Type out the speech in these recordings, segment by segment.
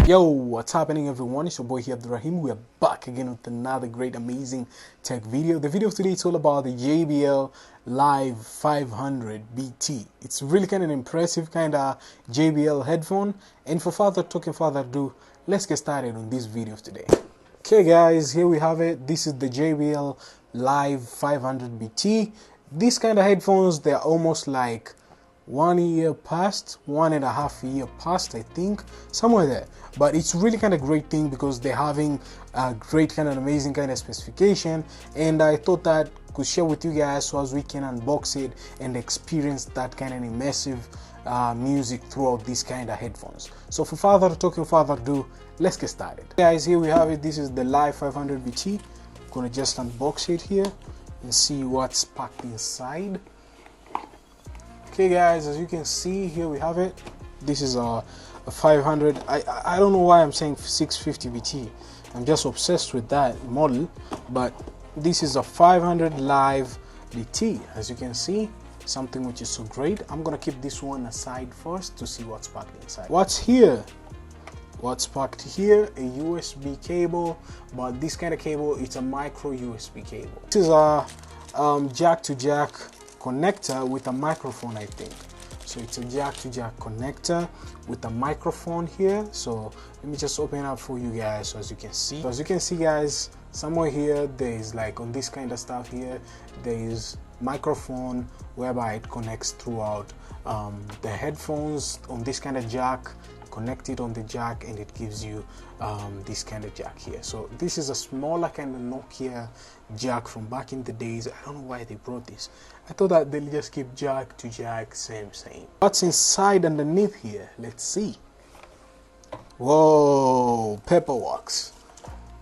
Yo, what's happening everyone? It's your boy here, Abdurrahim. We are back again with another great, amazing tech video. The video today is all about the JBL Live500BT. It's really kind of impressive kind of JBL headphone. And for further ado, let's get started on this video today. Okay guys, here we have it. This is the JBL Live500BT. These kind of headphones, they're almost like 1 year past, 1.5 years past, I think, somewhere there. But it's really kind of great thing because they're having a great kind of amazing kind of specification, and I thought that could share with you guys so as we can unbox it and experience that kind of immersive music throughout these kind of headphones. So for further ado, let's get started. Guys, here we have it. This is the Live500BT. I'm gonna just unbox it here and see what's packed inside. Okay guys, as you can see, here we have it. This is a 500. I don't know why I'm saying 650 BT. I'm just obsessed with that model, but this is a 500 Live BT. As you can see, something which is so great. I'm gonna keep this one aside first to see what's packed inside. What's here? What's packed here? A USB cable, but this kind of cable, it's a micro USB cable. This is a jack to jack connector with a microphone, I think. So it's a jack to jack connector with a microphone here. So let me just open up for you guys so as you can see. So as you can see guys, somewhere here there is, like on this kind of stuff here, there is microphone whereby it connects throughout the headphones on this kind of jack. Connect it on the jack and it gives you this kind of jack here. So this is a smaller kind of Nokia jack from back in the days. I don't know why they brought this. I thought that they'll just keep jack to jack, same. What's inside underneath here? Let's see. Whoa, Paperworks.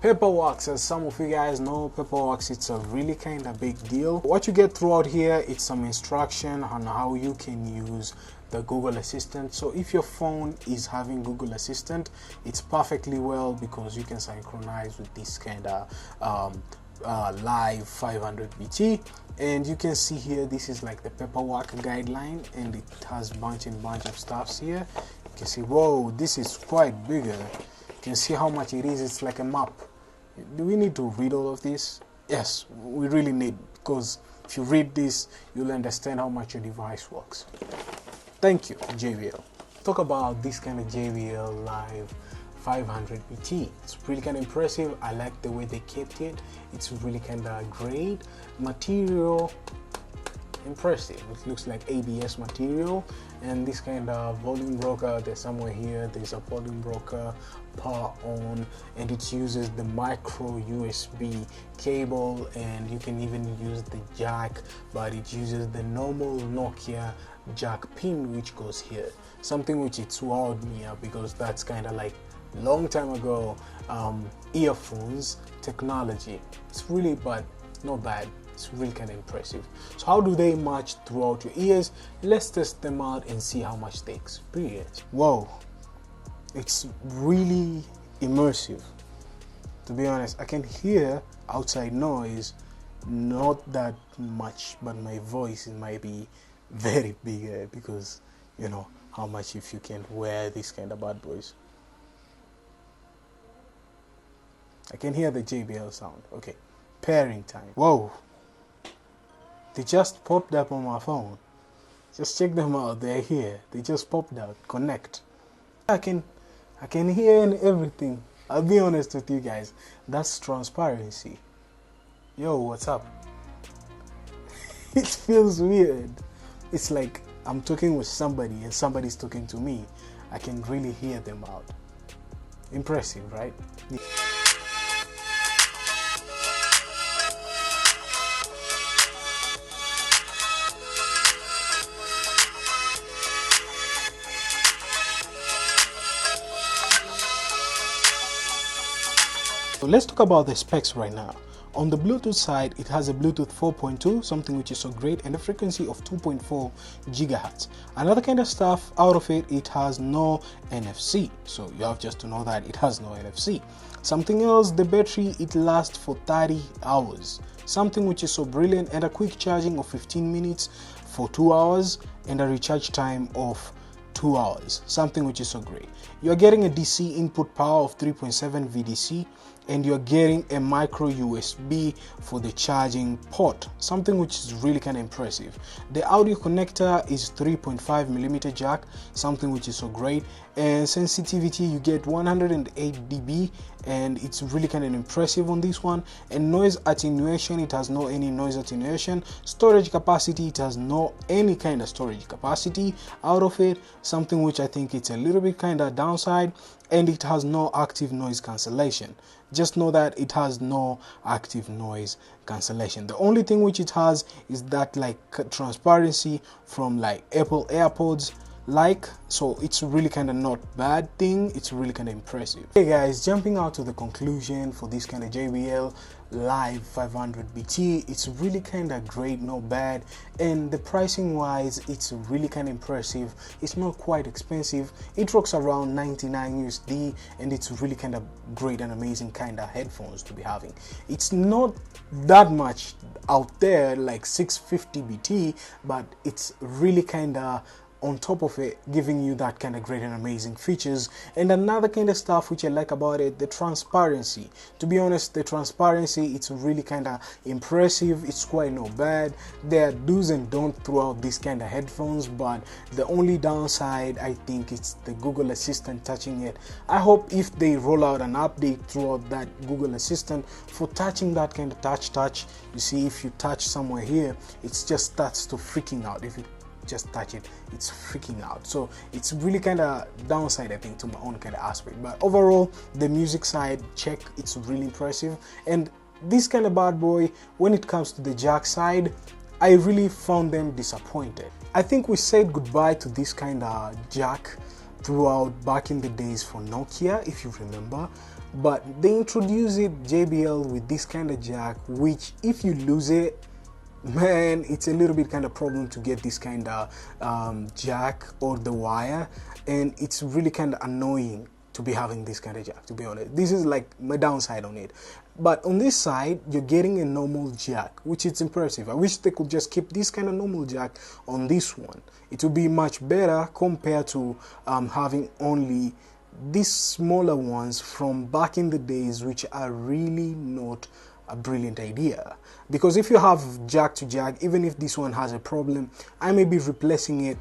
Paperworks, as some of you guys know, Paperworks, it's a really kind of big deal. What you get throughout here, it's some instruction on how you can use the Google Assistant. So if your phone is having Google Assistant, it's perfectly well because you can synchronize with this kind of Live500BT. And you can see here, this is like the Paperwork guideline, and it has bunch of stuffs here. You can see, whoa, this is quite bigger. You can see how much it is. It's like a map. Do we need to read all of this? Yes, we really need, because if you read this, you'll understand how much your device works. Thank you, JBL. Talk about this kind of JBL Live500BT. It's really kind of impressive. I like the way they kept it. It's really kind of great. Material, impressive. It looks like ABS material. And this kind of volume broker, there's somewhere here, there's a volume broker, power on, and it uses the micro USB cable, and you can even use the jack, but it uses the normal Nokia jack pin which goes here. Something which it's wowed me up, because that's kind of like long time ago earphones technology. It's really, but not bad. It's really kind of impressive. So how do they match throughout your ears? Let's test them out and see how much they experience. Whoa, it's really immersive. To be honest, I can hear outside noise, not that much, but my voice might be very big because you know how much if you can wear this kind of bad boys. I can hear the JBL sound. Okay, pairing time. Whoa, they just popped up on my phone. Just check them out. They're here. They just popped out. Connect. I can hear and everything. I'll be honest with you guys. That's transparency. Yo, what's up? It feels weird. It's like I'm talking with somebody and somebody's talking to me. I can really hear them out. Impressive, right? So let's talk about the specs right now. On the Bluetooth side, it has a Bluetooth 4.2, something which is so great, and a frequency of 2.4 gigahertz. Another kind of stuff out of it, it has no NFC. So you have just to know that it has no NFC. Something else, the battery, it lasts for 30 hours. Something which is so brilliant, and a quick charging of 15 minutes for 2 hours, and a recharge time of 2 hours, something which is so great. You're getting a DC input power of 3.7 VDC, and you're getting a micro USB for the charging port, something which is really kind of impressive. The audio connector is 3.5mm jack, something which is so great, and sensitivity you get 108 dB, and it's really kind of impressive on this one. And noise attenuation, it has no any noise attenuation. Storage capacity, it has no any kind of storage capacity out of it, something which I think it's a little bit kind of downside. And it has no active noise cancellation. Just know that it has no active noise cancellation. The only thing which it has is that like transparency from like Apple AirPods, so it's really kind of not bad thing. It's really kind of impressive. Hey guys, jumping out to the conclusion for this kind of JBL Live500BT, it's really kind of great, not bad, and the pricing wise it's really kind of impressive. It's not quite expensive. It rocks around 99 USD, and it's really kind of great and amazing kind of headphones to be having. It's not that much out there like 650 BT, but it's really kind of on top of it, giving you that kind of great and amazing features. And another kind of stuff which I like about it, the transparency. To be honest, the transparency, it's really kind of impressive. It's quite not bad. There are do's and don'ts throughout these kind of headphones, but the only downside, I think, it's the Google Assistant touching it. I hope if they roll out an update throughout that Google Assistant for touching that kind of touch, you see, if you touch somewhere here, it just starts to freaking out. If you just touch it, it's freaking out. So it's really kind of downside, I think, to my own kind of aspect. But overall, the music side, check, it's really impressive. And this kind of bad boy, when it comes to the jack side, I really found them disappointed. I think we said goodbye to this kind of jack throughout back in the days for Nokia, if you remember. But they introduced it, JBL, with this kind of jack, which if you lose it, man, it's a little bit kind of problem to get this kind of jack or the wire, and it's really kind of annoying to be having this kind of jack, to be honest. This is like my downside on it. But on this side, you're getting a normal jack, which is impressive. I wish they could just keep this kind of normal jack on this one. It would be much better compared to having only these smaller ones from back in the days, which are really not a brilliant idea. Because if you have jack to jack, even if this one has a problem, I may be replacing it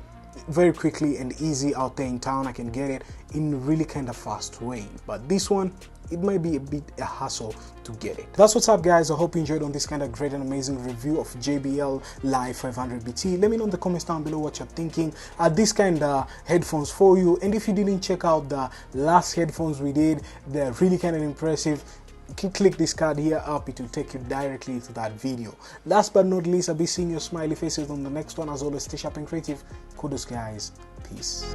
very quickly and easy out there in town. I can get it in a really kind of fast way. But this one, it might be a bit a hassle to get it. That's what's up, guys. I hope you enjoyed on this kind of great and amazing review of JBL Live500BT. Let me know in the comments down below what you're thinking. Are these kind of headphones for you? And if you didn't check out the last headphones we did, they're really kind of impressive. You can click this card here up, it will take you directly to that video. Last but not least, I'll be seeing your smiley faces on the next one. As always, stay sharp and creative. Kudos, guys. Peace.